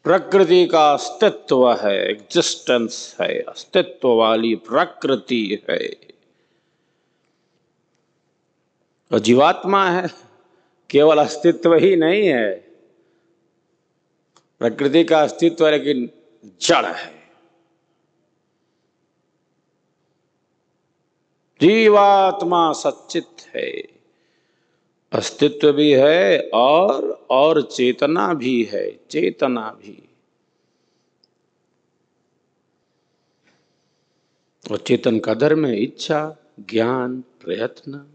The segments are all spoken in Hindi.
प्रकृति का अस्तित्व है, एग्जिस्टेंस है, अस्तित्व वाली प्रकृति है। और जीवात्मा है, केवल अस्तित्व ही नहीं है, प्रकृति का अस्तित्व है लेकिन जड़ है। जीवात्मा सच्चित है, अस्तित्व भी है और चेतना भी है, चेतना भी। और चेतन का धर्म है इच्छा, ज्ञान, प्रयत्न।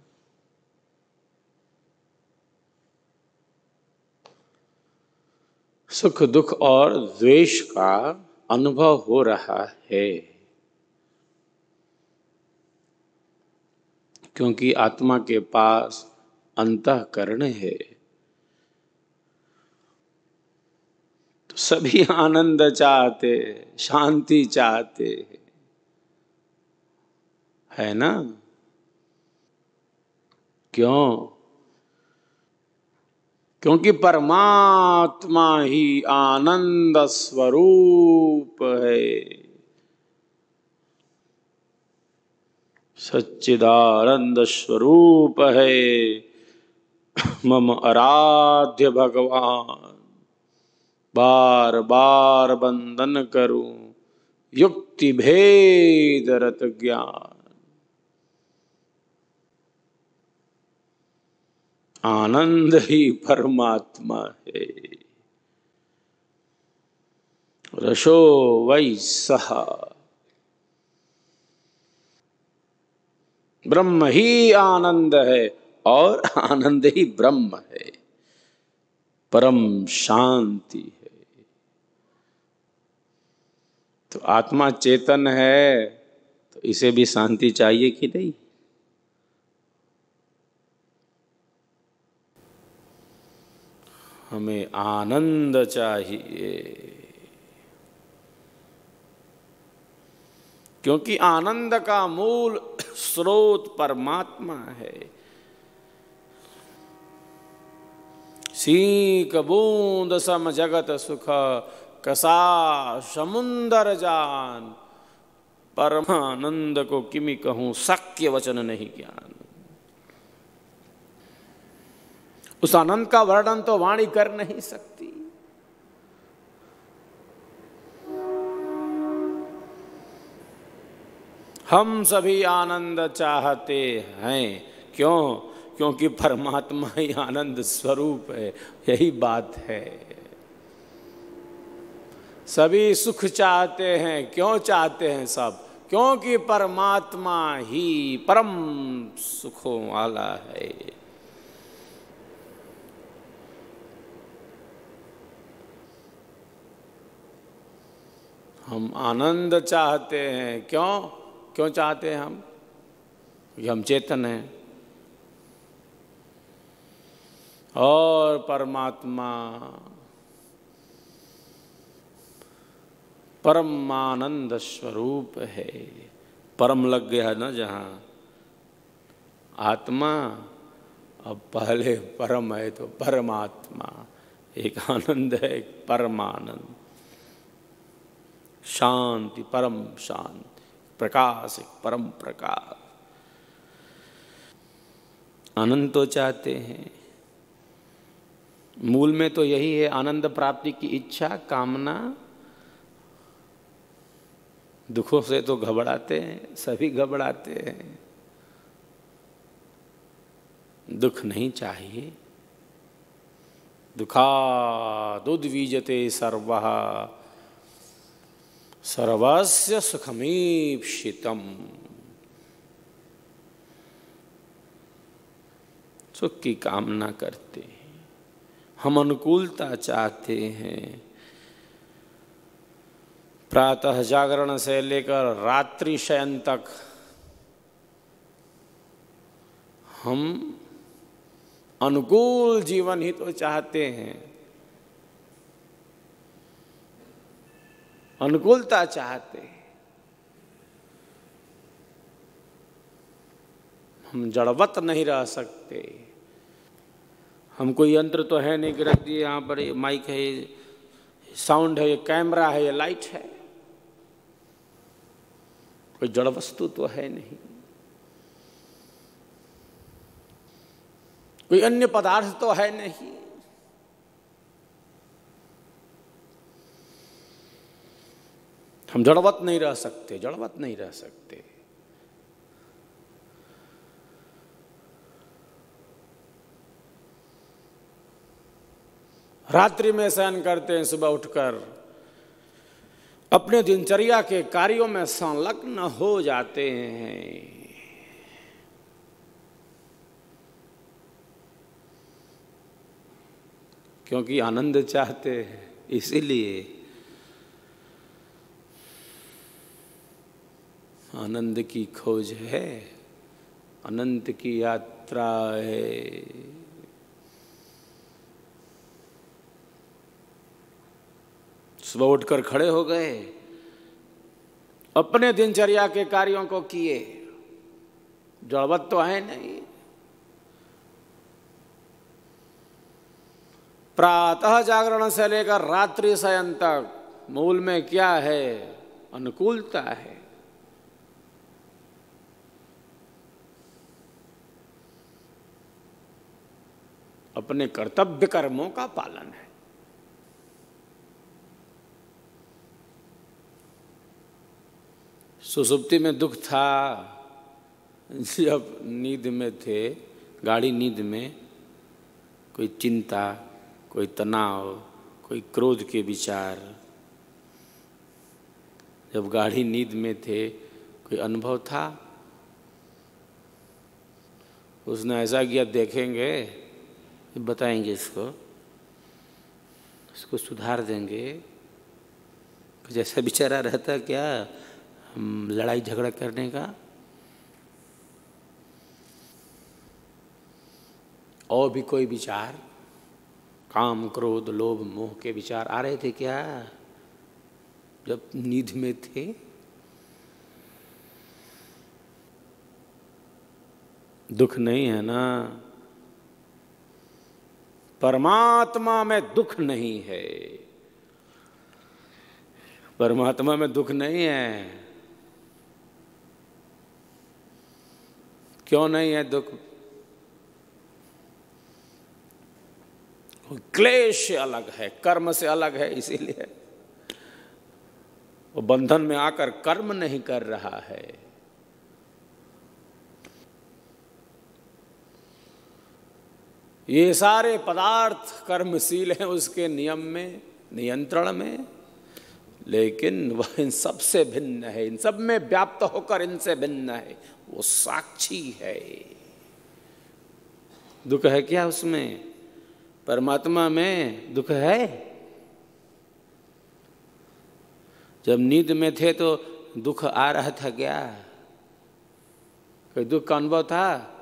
सुख दुख और द्वेष का अनुभव हो रहा है, क्योंकि आत्मा के पास अंतःकरण है। तो सभी आनंद चाहते, शांति चाहते है ना? क्यों? क्योंकि परमात्मा ही आनंद स्वरूप है, सच्चिदानंद स्वरूप है। मम आराध्य भगवान, बार बार वंदन करूं, युक्ति भेद रत ज्ञान। आनंद ही परमात्मा है। रसो वै सः, ब्रह्म ही आनंद है और आनंद ही ब्रह्म है, परम शांति है। तो आत्मा चेतन है तो इसे भी शांति चाहिए कि नहीं? हमें आनंद चाहिए, क्योंकि आनंद का मूल स्रोत परमात्मा है। सीक बूंद सम जगत सुख, कसा समुंदर जान। परमानंद को किमि कहूं, शक्य वचन नहीं ज्ञान। उस आनंद का वर्णन तो वाणी कर नहीं सकती। हम सभी आनंद चाहते हैं, क्यों? क्योंकि परमात्मा ही आनंद स्वरूप है, यही बात है। सभी सुख चाहते हैं, क्यों चाहते हैं सब? क्योंकि परमात्मा ही परम सुखों वाला है। हम आनंद चाहते हैं, क्यों? क्यों चाहते हैं हम? क्योंकि हम चेतन हैं और परमात्मा परमानंद स्वरूप है। परम लग गया ना जहाँ आत्मा, अब पहले परम है तो परमात्मा। एक आनंद है, एक परमानंद, शांति, परम शांति, प्रकाश, एक परम प्रकाश। आनंद तो चाहते हैं, मूल में तो यही है, आनंद प्राप्ति की इच्छा, कामना। दुखों से तो घबराते हैं, सभी घबराते हैं। दुख नहीं चाहिए। दुखादुद्विजते सर्वः, सर्वस्य सुखमीप्सितम्। सुख की कामना करते हैं, हम अनुकूलता चाहते हैं। प्रातः जागरण से लेकर रात्रि शयन तक हम अनुकूल जीवन ही तो चाहते हैं, अनुकूलता चाहते हैं। हम जड़वत नहीं रह सकते। हम कोई यंत्र तो है नहीं कि रख दिए यहाँ पर माइक है, साउंड है, ये कैमरा है, ये लाइट है, कोई जड़ वस्तु तो है नहीं, कोई अन्य पदार्थ तो है नहीं। हम जड़वत नहीं रह सकते, जड़वत नहीं रह सकते। रात्रि में शयन करते हैं, सुबह उठकर अपने दिनचर्या के कार्यों में संलग्न हो जाते हैं। क्योंकि आनंद चाहते हैं, इसीलिए आनंद की खोज है, अनंत की यात्रा है। सुबह उठकर खड़े हो गए, अपने दिनचर्या के कार्यों को किए, जड़वत तो है नहीं। प्रातः जागरण से लेकर रात्रि शयन तक मूल में क्या है? अनुकूलता है। अपने कर्तव्य कर्मों का पालन है। सुसुप्ति में दुख था, जब नींद में थे, गाढ़ी नींद में कोई चिंता, कोई तनाव, कोई क्रोध के विचार, जब गाढ़ी नींद में थे कोई अनुभव था? उसने ऐसा किया, देखेंगे, बताएंगे, इसको सुधार देंगे। जैसा बेचारा रहता क्या लड़ाई झगड़ा करने का, और भी कोई विचार, काम क्रोध लोभ मोह के विचार आ रहे थे क्या जब नींद में थे? दुख नहीं है ना, परमात्मा में दुख नहीं है, परमात्मा में दुख नहीं है। क्यों नहीं है दुख? क्लेश से अलग है, कर्म से अलग है, इसीलिए वो बंधन में आकर कर्म नहीं कर रहा है। ये सारे पदार्थ कर्मशील हैं उसके नियम में, नियंत्रण में, लेकिन वह इन सब से भिन्न है, इन सब में व्याप्त होकर इनसे भिन्न है। वो साक्षी है। दुख है क्या उसमें? परमात्मा में दुख है? जब नींद में थे तो दुख आ रहा था क्या? कोई दुख का अनुभव था?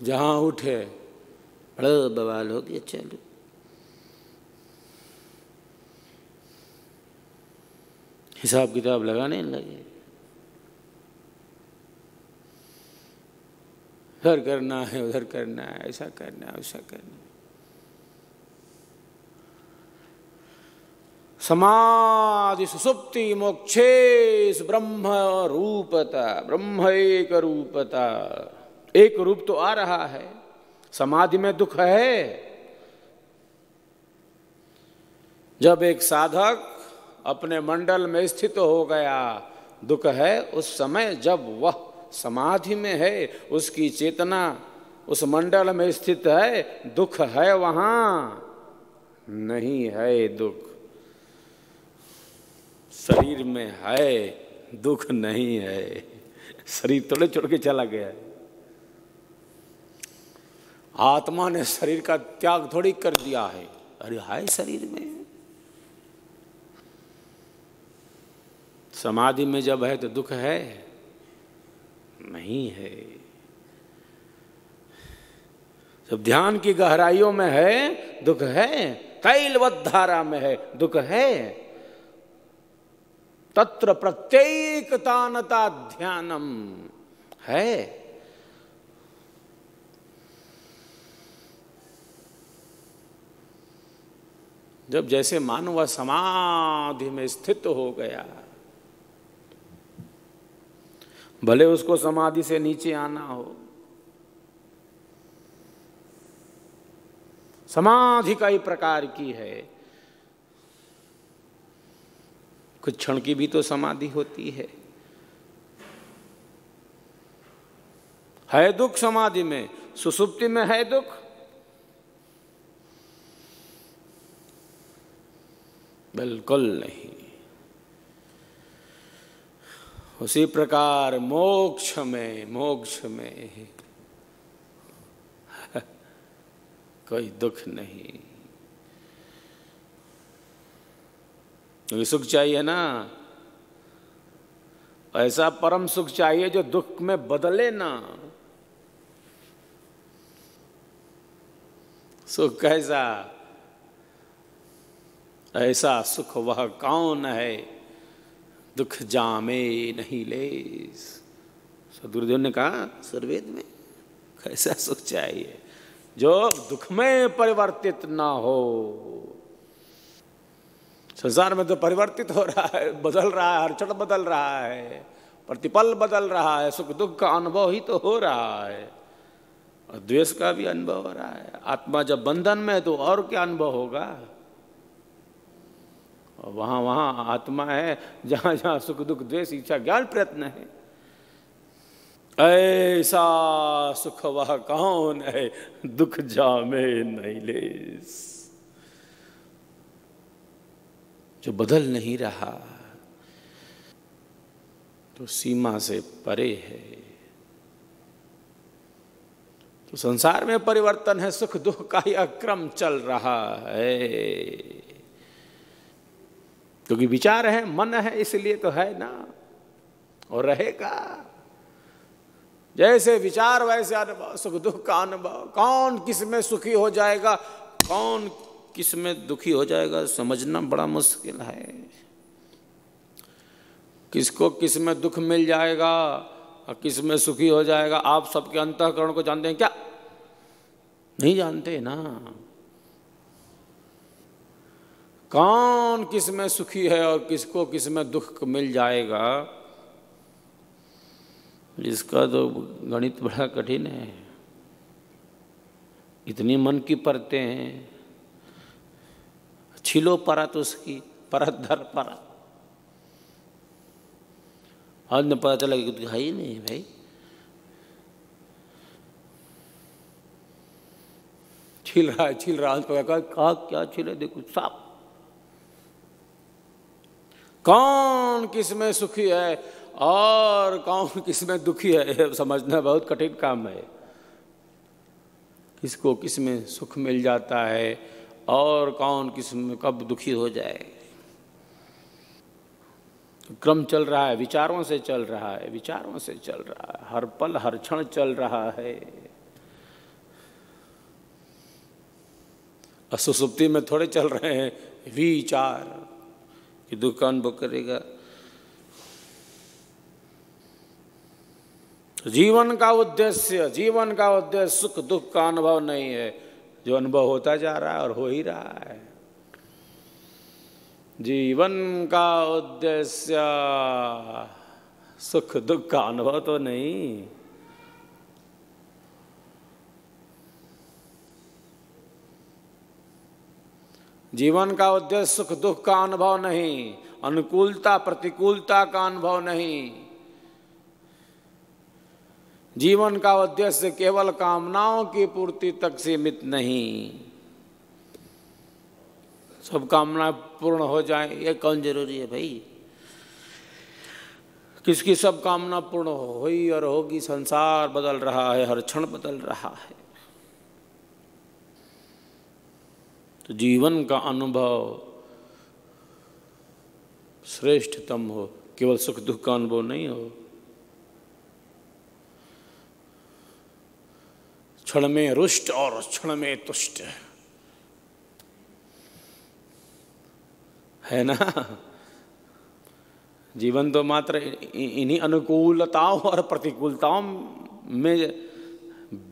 जहां उठे बड़ा बवाल हो गया, चलो हिसाब किताब लगाने लगे, इधर करना है, उधर करना है, ऐसा करना है, वैसा करना है। समाधि सुसुप्ति मोक्षेश ब्रह्म रूपता, ब्रह्म एक रूपता, एक रूप तो आ रहा है। समाधि में दुख है। जब एक साधक अपने मंडल में स्थित हो गया, दुख है उस समय जब वह समाधि में है, उसकी चेतना उस मंडल में स्थित है, दुख है वहां नहीं है। दुख शरीर में है, दुख नहीं है। शरीर थोड़े छोड़ के चला गया है। आत्मा ने शरीर का त्याग थोड़ी कर दिया है। अरे है शरीर में। समाधि में जब है तो दुख है नहीं है। जब ध्यान की गहराइयों में है दुख है, तैलवत धारा में है दुख है। तत्र प्रत्येकतानता ध्यानम है। जब जैसे मानो वह समाधि में स्थित हो गया, भले उसको समाधि से नीचे आना हो, समाधि कई प्रकार की है। कुछ क्षण की भी तो समाधि होती है दुख समाधि में, सुसुप्ति में है दुख? बिल्कुल नहीं। उसी प्रकार मोक्ष में कोई दुख नहीं। क्योंकि सुख चाहिए ना, ऐसा परम सुख चाहिए जो दुख में बदले ना। सुख कैसा? ऐसा सुख वह कौन है, दुख जामे नहीं ले। सदगुरुदेव ने कहा सर्वेद में, कैसा सुख चाहिए जो दुख में परिवर्तित ना हो। संसार में तो परिवर्तित हो रहा है, बदल रहा है, हर क्षण बदल रहा है, प्रतिपल बदल रहा है। सुख दुख का अनुभव ही तो हो रहा है, और द्वेष का भी अनुभव हो रहा है। आत्मा जब बंधन में है तो और क्या अनुभव होगा? और वहाँ आत्मा है जहाँ जहाँ सुख दुख द्वेष इच्छा ज्ञान प्रयत्न है। ऐसा सुख वह कौन है, दुख जामे नहीं ले, जो बदल नहीं रहा, तो सीमा से परे है। तो संसार में परिवर्तन है, सुख दुख का ही अक्रम चल रहा है। क्योंकि विचार है, मन है, इसलिए तो है ना, और रहेगा। जैसे विचार वैसे अनुभव, सुख दुख का अनुभव। कौन किस में सुखी हो जाएगा, कौन किस में दुखी हो जाएगा, समझना बड़ा मुश्किल है। किसको किस में दुख मिल जाएगा और किस में सुखी हो जाएगा, आप सबके अंतःकरण को जानते हैं क्या? नहीं जानते ना। कौन किस में सुखी है और किसको किस में दुख मिल जाएगा, इसका तो गणित बड़ा कठिन है। इतनी मन की परतें हैं, छिलो परत उसकी, परत धर परत। आज न पता चला कि है ही नहीं भाई। छिल रहा है, कहा क्या छिले, देखो साफ। कौन किस में सुखी है और कौन किस में दुखी है, समझना बहुत कठिन काम है। किसको किस में सुख मिल जाता है और कौन किस में कब दुखी हो जाए। क्रम चल रहा है, विचारों से चल रहा है, विचारों से चल रहा है, हर पल हर क्षण चल रहा है। सुसुप्ति में थोड़े चल रहे हैं विचार कि दुख का अनुभव करेगा। जीवन का उद्देश्य सुख दुख का अनुभव नहीं है, जो अनुभव होता जा रहा है और हो ही रहा है। जीवन का उद्देश्य सुख दुख का अनुभव तो नहीं। जीवन का उद्देश्य सुख दुख का अनुभव नहीं, अनुकूलता प्रतिकूलता का अनुभव नहीं। जीवन का उद्देश्य केवल कामनाओं की पूर्ति तक सीमित नहीं। सब कामना पूर्ण हो जाए ये कौन जरूरी है भाई? किसकी सब कामना पूर्ण हुई और होगी? संसार बदल रहा है, हर क्षण बदल रहा है। तो जीवन का अनुभव श्रेष्ठतम हो, केवल सुख दुख का अनुभव नहीं हो। क्षण में रुष्ट और क्षण में तुष्ट है ना। जीवन तो मात्र इन्हीं अनुकूलताओं और प्रतिकूलताओं में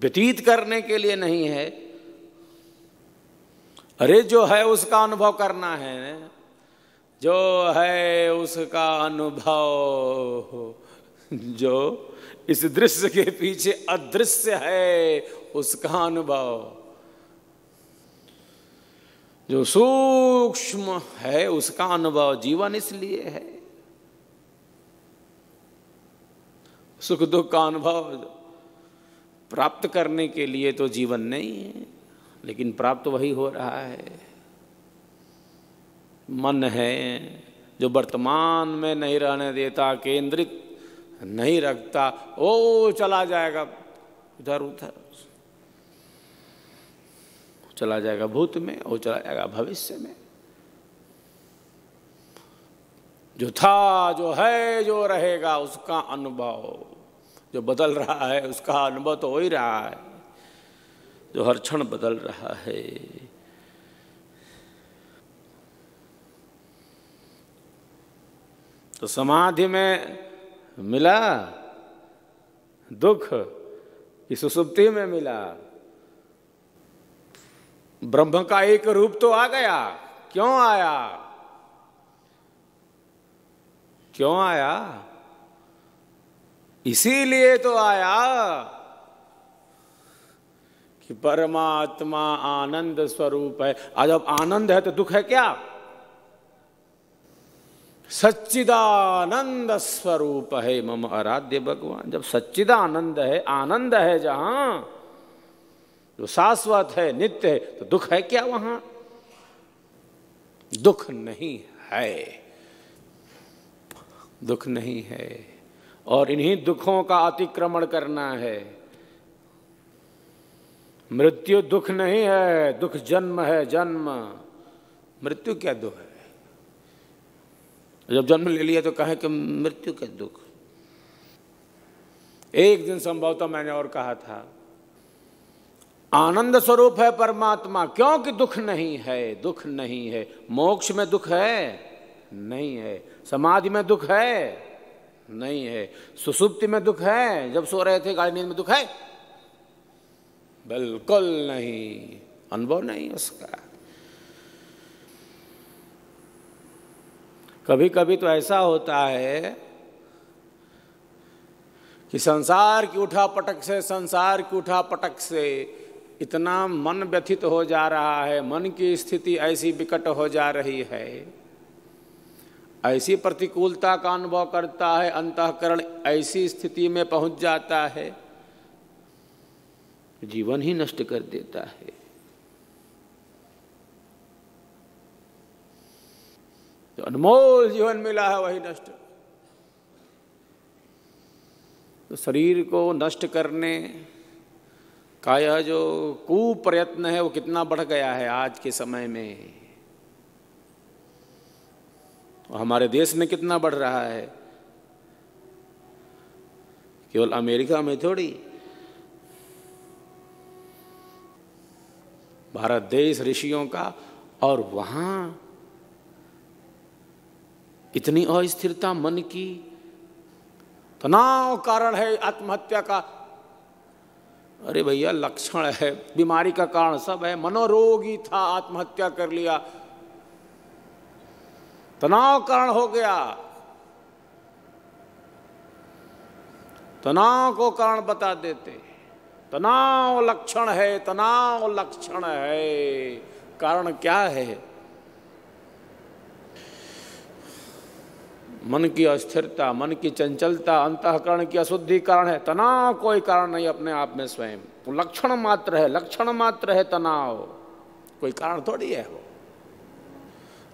व्यतीत करने के लिए नहीं है। अरे जो है उसका अनुभव करना है, जो है उसका अनुभव, जो इस दृश्य के पीछे अदृश्य है उसका अनुभव, जो सूक्ष्म है उसका अनुभव। जीवन इसलिए है, सुख दुख का अनुभव प्राप्त करने के लिए तो जीवन नहीं है, लेकिन प्राप्त वही हो रहा है। मन है जो वर्तमान में नहीं रहने देता, केंद्रित नहीं रखता, वो चला जाएगा इधर उधर, चला जाएगा भूत में, वो चला जाएगा भविष्य में। जो था, जो है, जो रहेगा उसका अनुभव, जो बदल रहा है उसका अनुभव तो हो ही रहा है, जो हर क्षण बदल रहा है। तो समाधि में मिला दुख कि सुसुप्ति में मिला? ब्रह्म का एक रूप तो आ गया। क्यों आया? क्यों आया? इसीलिए तो आया कि परमात्मा आनंद स्वरूप है। आज जब आनंद है तो दुख है क्या? सच्चिदानंद स्वरूप है मम आराध्य भगवान। जब सच्चिदानंद है, आनंद है, जहां जो शाश्वत है, नित्य है, तो दुख है क्या वहां? दुख नहीं है, दुख नहीं है। और इन्हीं दुखों का अतिक्रमण करना है। मृत्यु दुख नहीं है, दुख जन्म है, जन्म। मृत्यु क्या दुख है? जब जन्म ले लिया तो कहे कि मृत्यु क्या दुख। एक दिन संभवतः मैंने और कहा था, आनंद स्वरूप है परमात्मा, क्योंकि दुख नहीं है। दुख नहीं है। मोक्ष में दुख है? नहीं है। समाधि में दुख है? नहीं है। सुसुप्ति में दुख है? जब सो रहे थे गाढ़ी नींद में दुख है? बिल्कुल नहीं, अनुभव नहीं उसका। कभी कभी तो ऐसा होता है कि संसार की उठापटक से, संसार की उठापटक से इतना मन व्यथित हो जा रहा है, मन की स्थिति ऐसी विकट हो जा रही है, ऐसी प्रतिकूलता का अनुभव करता है, अंतःकरण ऐसी स्थिति में पहुंच जाता है, जीवन ही नष्ट कर देता है। जो अनमोल जीवन मिला है वही नष्ट। तो शरीर को नष्ट करने का यह जो कुप्रयत्न है वो कितना बढ़ गया है आज के समय में, हमारे देश में कितना बढ़ रहा है। केवल अमेरिका में थोड़ी, भारत देश ऋषियों का, और वहां इतनी अस्थिरता मन की, तनाव कारण है आत्महत्या का। अरे भैया लक्षण है, बीमारी का कारण सब है। मनोरोगी था, आत्महत्या कर लिया, तनाव कारण हो गया। तनाव को कारण बता देते, तनाव लक्षण है, तनाव लक्षण है। कारण क्या है? मन की अस्थिरता, मन की चंचलता, अंतःकरण की अशुद्धि कारण है। तनाव कोई कारण नहीं अपने आप में, स्वयं वो लक्षण मात्र है, लक्षण मात्र है तनाव, कोई कारण थोड़ी है वो।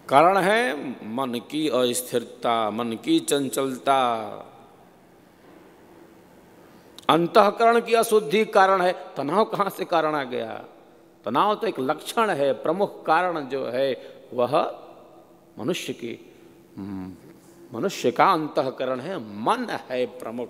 कारण है मन की अस्थिरता, मन की चंचलता, अंतःकरण की अशुद्धि कारण है। तनाव कहाँ से कारण आ गया? तनाव तो एक लक्षण है, प्रमुख कारण जो है वह मनुष्य का अंतःकरण है, मन है प्रमुख।